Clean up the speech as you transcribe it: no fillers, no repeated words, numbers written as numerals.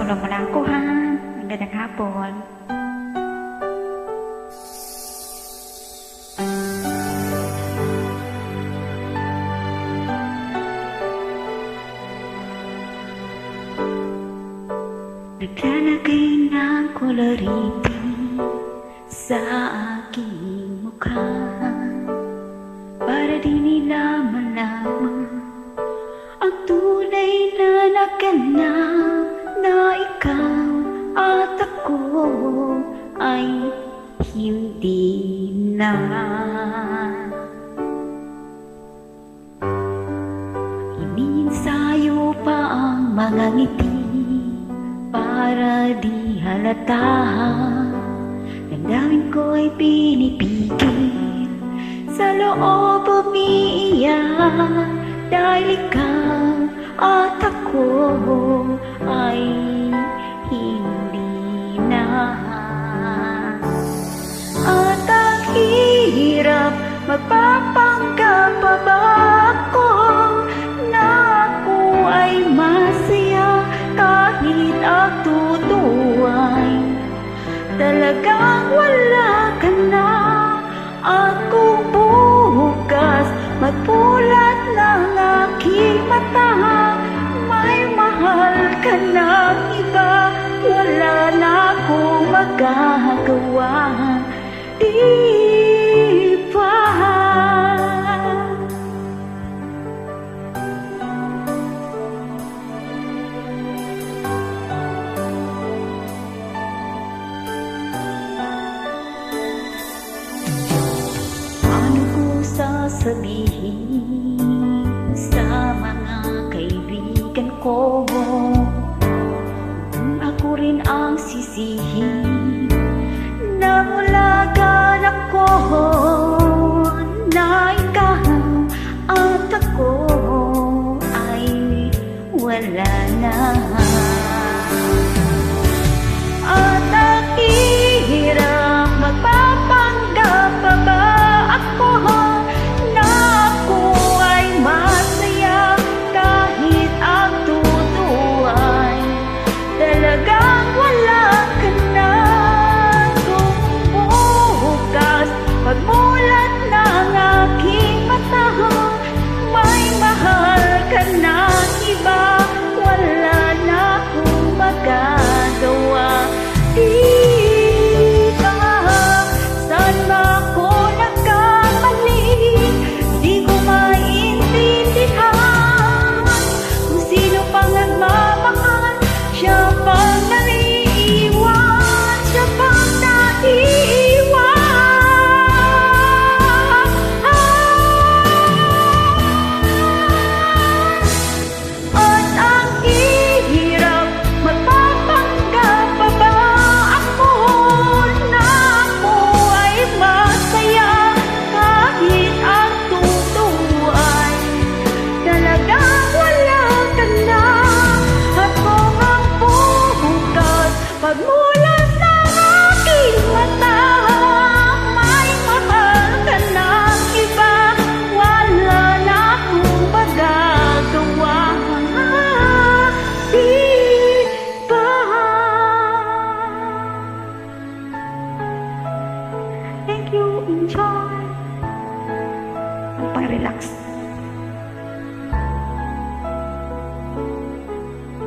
Tulong mo lang ako ha. Magandang hapon. Naglalagay ng koloriti sa aking mukha para di nila malaman ang tunay na naganap, na ikaw at ako ay hindi na. Iniinsayo pa ang mga ngiti para di halata. Damdamin ko'y pinipigil, sa loob umiiyak, dahil ikaw at ako ay hindi na. At ang hirap, magpapanggap pa ba ako na ako ay masaya kahit ang totoo ay talagang wala ka na. At kung bukas magpulat ng aking mata, may mahal ka ng iba, wala na akong magagawa, di ba? Sabihin sa mga kaibigan ko kung ako rin ang sisihin